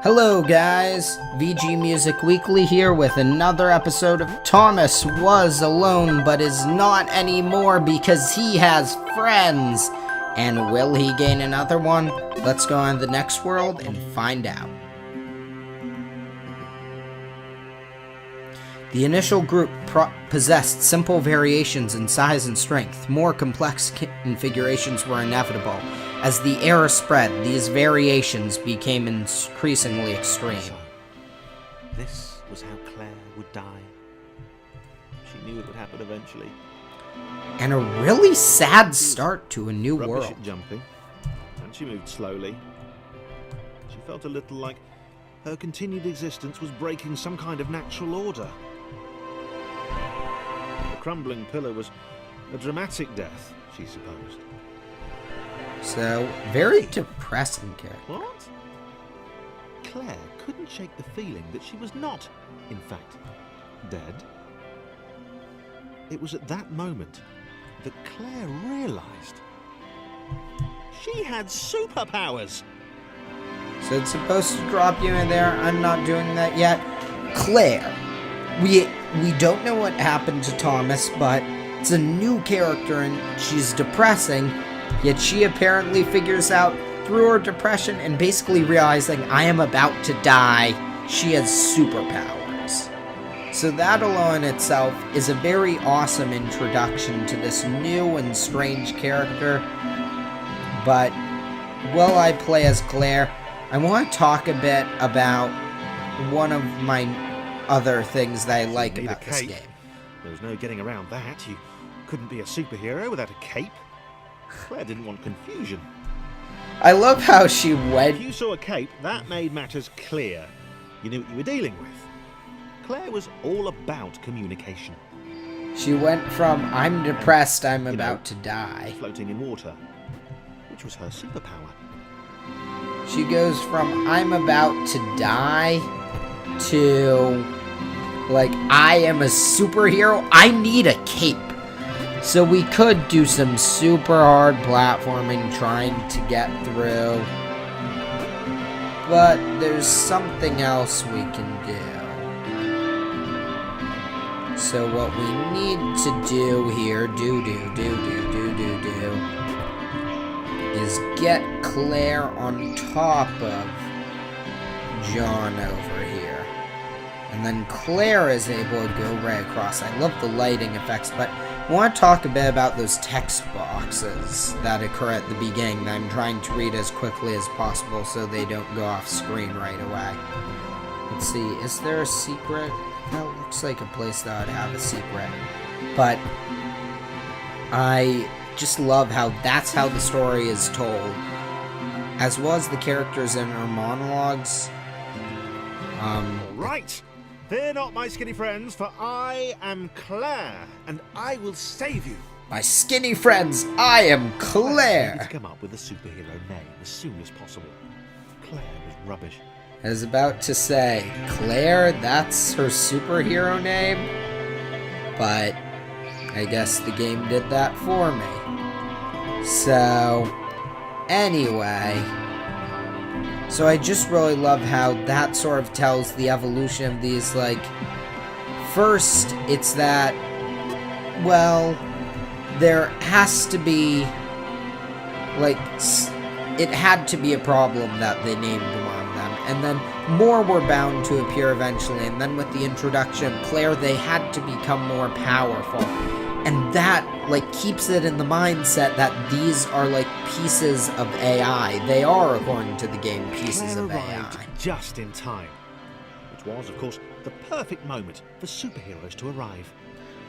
Hello guys, VG Music Weekly here with another episode of Thomas Was Alone but is not anymore because he has friends. And will he gain another one? Let's go on to the next world and find out. The initial group possessed simple variations in size and strength. More complex configurations were inevitable. As the era spread, these variations became increasingly extreme. So, this was how Claire would die. She knew it would happen eventually. And a really sad start to a new Rubbish world. at jumping, and she moved slowly. She felt a little like her continued existence was breaking some kind of natural order. The crumbling pillar was a dramatic death, she supposed. So, very depressing character. What? Claire couldn't shake the feeling that she was not, in fact, dead. It was at that moment that Claire realized she had superpowers. So it's supposed to drop you in there. I'm not doing that yet. Claire. We don't know what happened to Thomas, but it's a new character and she's depressing. Yet she apparently figures out through her depression and basically realizing I am about to die, she has superpowers. So that alone itself is a very awesome introduction to this new and strange character. But while I play as Claire, I want to talk a bit about one of my other things that I like about this game. There was no getting around that. You couldn't be a superhero without a cape. Claire didn't want confusion. I love how she went. If you saw a cape, that made matters clear. You knew what you were dealing with. Claire was all about communication. She went from I'm depressed, I'm about to die. Floating in water, which was her superpower. She goes from I'm about to die to like I am a superhero. I need a cape. So we could do some super hard platforming trying to get through. But there's something else we can do. So what we need to do here, is get Claire on top of John over here. And then Claire is able to go right across. I love the lighting effects, but I want to talk a bit about those text boxes that occur at the beginning that I'm trying to read as quickly as possible so they don't go off screen right away. Let's see, is there a secret? That looks like a place that would have a secret. But I just love how that's how the story is told. As well as the characters in her monologues. Right! Fear not, my skinny friends, for I am Claire, and I will save you. My skinny friends, I am Claire! I need to come up with a superhero name as soon as possible. Claire was rubbish. I was about to say, Claire, that's her superhero name? But I guess the game did that for me. So, anyway. So I just really love how that sort of tells the evolution of these, like, first, it's that, well, there has to be, like, it had to be a problem that they named one of them, and then more were bound to appear eventually, and then with the introduction of Claire, they had to become more powerful. And that, like, keeps it in the mindset that these are, like, pieces of AI. They are, according to the game, pieces Claire of arrived AI. just in time, which was, of course, the perfect moment for superheroes to arrive.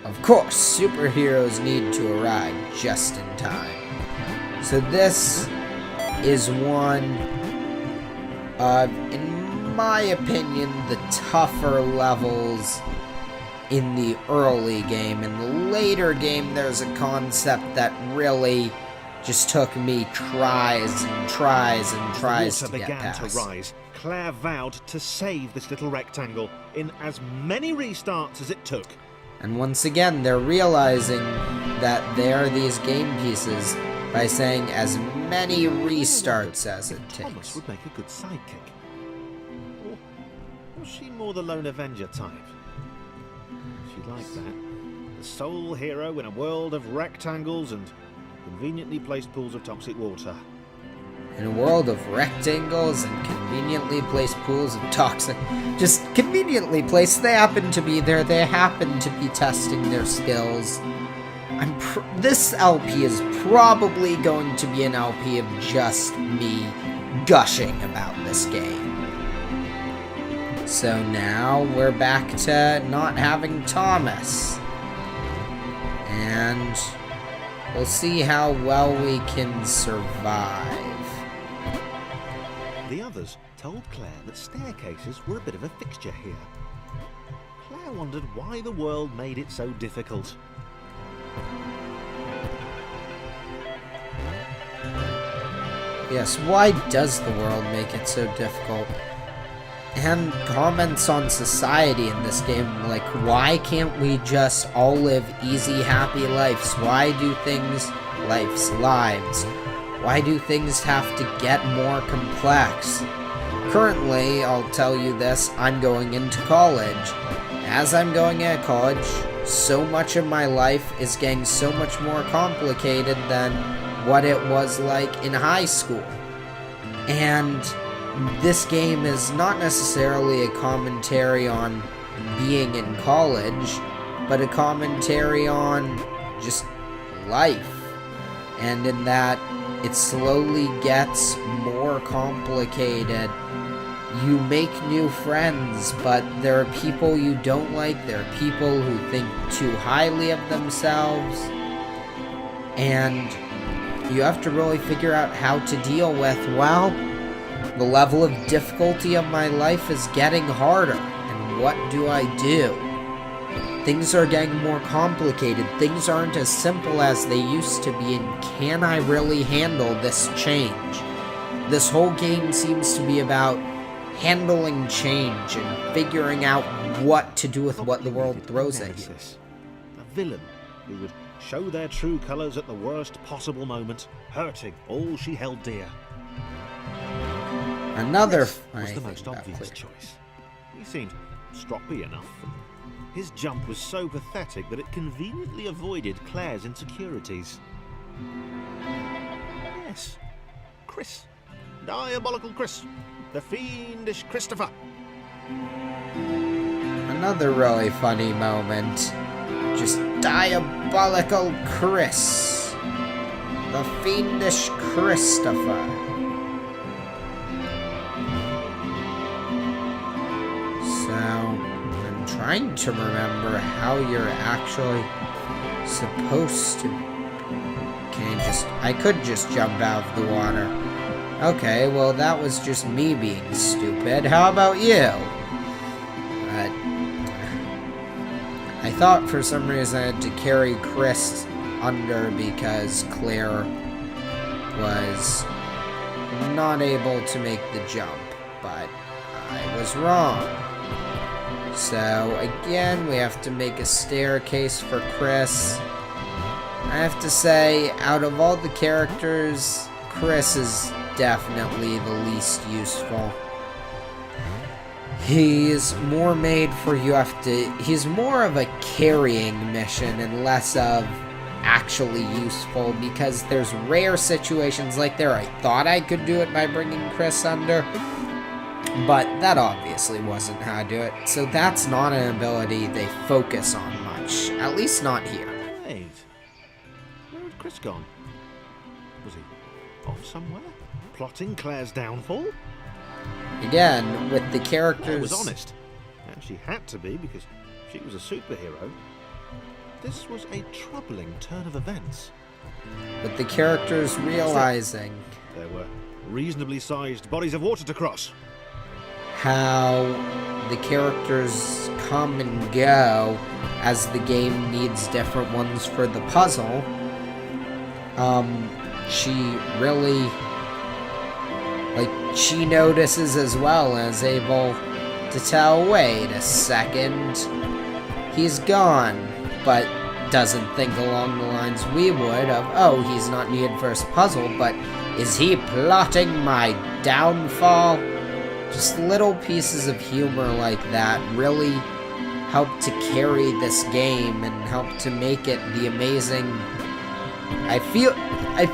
Of course, superheroes need to arrive just in time. So this is one of, in my opinion, the tougher levels in the early game. In the later game, there's a concept that really just took me tries and tries and tries to get past. As the water began to rise, Claire vowed to save this little rectangle in as many restarts as it took. And once again, they're realizing that they are these game pieces by saying as many restarts as it Thomas takes. would make a good sidekick. Was she more the lone avenger type? She'd like that. The sole hero in a world of rectangles and conveniently placed pools of toxic water. In a world of rectangles and conveniently placed pools of toxic... Just conveniently placed. They happen to be there. They happen to be testing their skills. This LP is probably going to be an LP of just me gushing about this game. So now we're back to not having Thomas. And we'll see how well we can survive. The others told Claire that staircases were a bit of a fixture here. Claire wondered why the world made it so difficult. Yes, why does the world make it so difficult? And comments on society in this game, like, why can't we just all live easy, happy lives? Why do things, lives, why do things have to get more complex? Currently, I'll tell you this, I'm going into college. As I'm going into college, so much of my life is getting so much more complicated than what it was like in high school. And this game is not necessarily a commentary on being in college, but a commentary on just life. And in that, it slowly gets more complicated. You make new friends, but there are people you don't like. There are people who think too highly of themselves. And you have to really figure out how to deal with, well, the level of difficulty of my life is getting harder. And what do I do? Things are getting more complicated. Things aren't as simple as they used to be. And can I really handle this change? This whole game seems to be about handling change and figuring out what to do with what the world throws at you. A villain who would show their true colours at the worst possible moment, hurting all she held dear. Another was the most obvious choice. He seemed stroppy enough, and his jump was so pathetic that it conveniently avoided Claire's insecurities. Yes, Chris. Diabolical Chris. The fiendish Christopher. Another really funny moment. Just diabolical Chris. The fiendish Christopher. So, I'm trying to remember how you're actually supposed to... I could just jump out of the water. Okay, well that was just me being stupid. How about you? I thought for some reason I had to carry Chris under because Claire was not able to make the jump, but I was wrong. So again, we have to make a staircase for Chris. I have to say, out of all the characters, Chris is definitely the least useful. He's more made for he's more of a carrying mission and less of actually useful, because there's rare situations like there I thought I could do it by bringing Chris under, but that obviously wasn't how to do it, so that's not an ability they focus on much, at least not here. Wait, where had Chris gone? Was he off somewhere? Plotting Claire's downfall? Again, with the characters... Claire was honest, and she had to be because she was a superhero. This was a troubling turn of events. With the characters realizing... There were reasonably sized bodies of water to cross. How the characters come and go as the game needs different ones for the puzzle. She really... she notices as well as able to tell, wait a second, he's gone, but doesn't think along the lines we would of, oh, he's not needed for his puzzle, but is he plotting my downfall? just little pieces of humor like that really help to carry this game and help to make it the amazing. I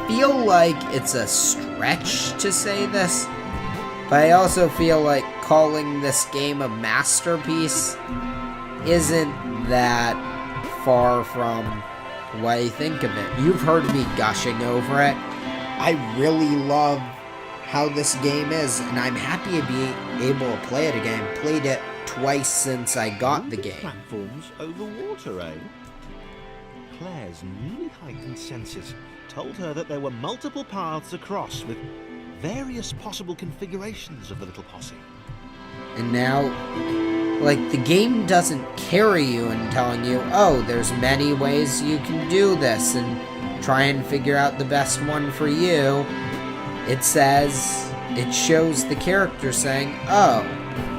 feel like it's a stretch to say this, but I also feel like calling this game a masterpiece isn't that far from what I think of it. You've heard me gushing over it. I really love how this game is, and I'm happy to be able to play it again. Played it twice since I got the game. Platforms over water, eh? Claire's newly heightened senses told her that there were multiple paths across with various possible configurations of the little posse. And now, like, the game doesn't carry you in telling you, oh, there's many ways you can do this and try and figure out the best one for you. It shows the character saying, oh,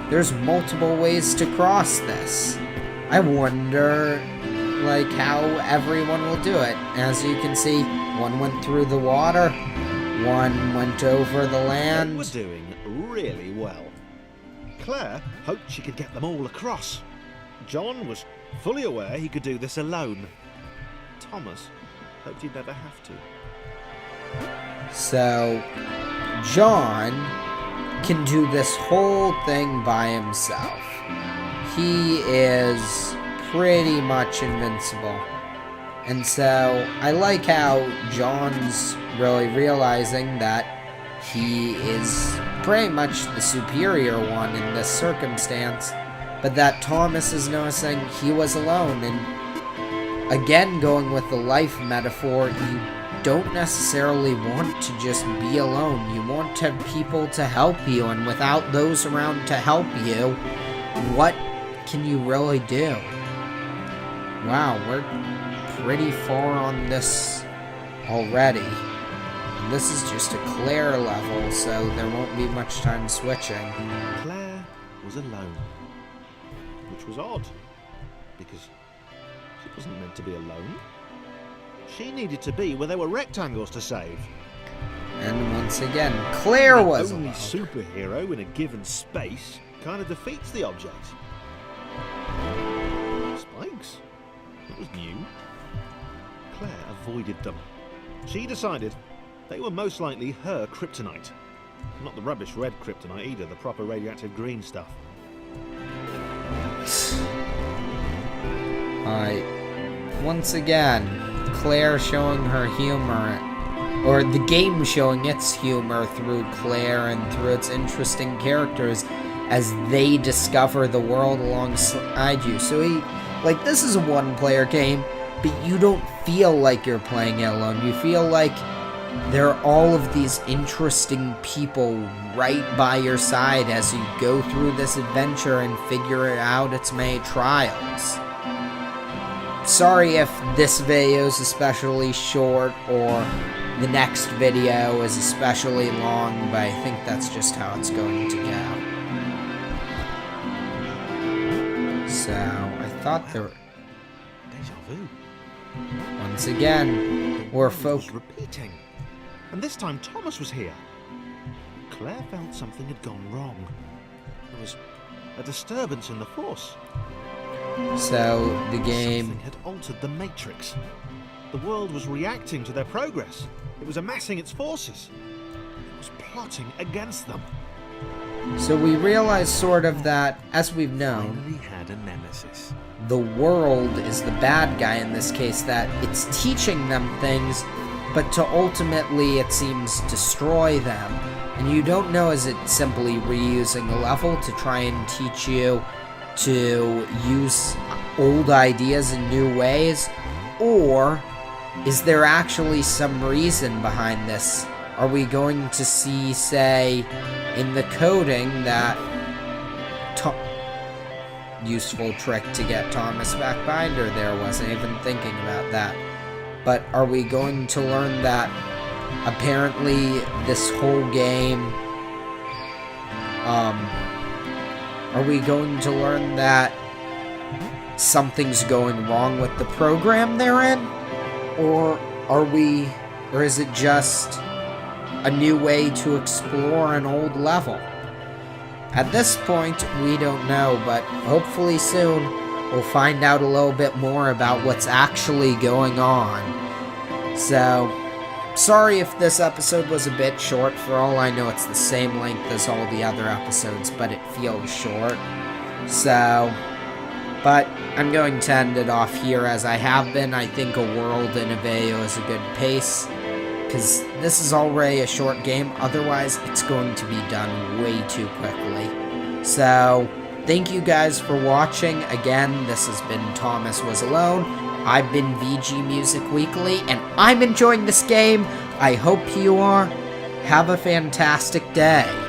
there's multiple ways to cross this. I wonder, like, how everyone will do it. As you can see, one went through the water, one went over the land. They were doing really well. Claire hoped she could get them all across. John was fully aware he could do this alone. Thomas hoped he'd never have to. So, John can do this whole thing by himself. He is pretty much invincible. And so, I like how John's really realizing that he is pretty much the superior one in this circumstance, but that Thomas is noticing he was alone. And again, going with the life metaphor, you don't necessarily want to just be alone. You want to have people to help you, and without those around to help you, what can you really do? Wow, we're pretty far on this already. And this is just a Claire level, so there won't be much time switching. Claire was alone, which was odd, because she wasn't meant to be alone. She needed to be where there were rectangles to save. And once again, Claire was the only alone. superhero in a given space kind of defeats the object. Spikes? That was new. Claire avoided them. She decided they were most likely her kryptonite. Not the rubbish red kryptonite either, the proper radioactive green stuff. Alright. Once again, Claire showing her humor, or the game showing its humor through Claire and through its interesting characters as they discover the world alongside you. So this is a one-player game, but you don't feel like you're playing it alone. You feel like there are all of these interesting people right by your side as you go through this adventure and figure out its many trials. Sorry if this video is especially short or the next video is especially long, but I think that's just how it's going to go. So, I thought there were... Deja vu. Once again, we're repeating. And this time Thomas was here. Claire felt something had gone wrong. There was a disturbance in the force. So, the game... Something had altered the matrix. The world was reacting to their progress. It was amassing its forces. It was plotting against them. So we realize sort of that, as we've known, Finally had a nemesis. The world is the bad guy in this case, that it's teaching them things, but to ultimately, it seems, destroy them. And you don't know, is it simply reusing a level to try and teach you to use old ideas in new ways? Or is there actually some reason behind this? Are we going to see, say, in the coding that useful trick to get Thomas back binder there, wasn't even thinking about that. But are we going to learn that apparently this whole game, are we going to learn that something's going wrong with the program they're in? Or is it just a new way to explore an old level? At this point, we don't know, but hopefully soon we'll find out a little bit more about what's actually going on. So, sorry if this episode was a bit short. For all I know, it's the same length as all the other episodes, but it feels short. So, but I'm going to end it off here as I have been. I think a world in a video is a good pace, because this is already a short game. Otherwise, it's going to be done way too quickly. So, thank you guys for watching. Again, this has been Thomas Was Alone. I've been VG Music Weekly, and I'm enjoying this game. I hope you are. Have a fantastic day.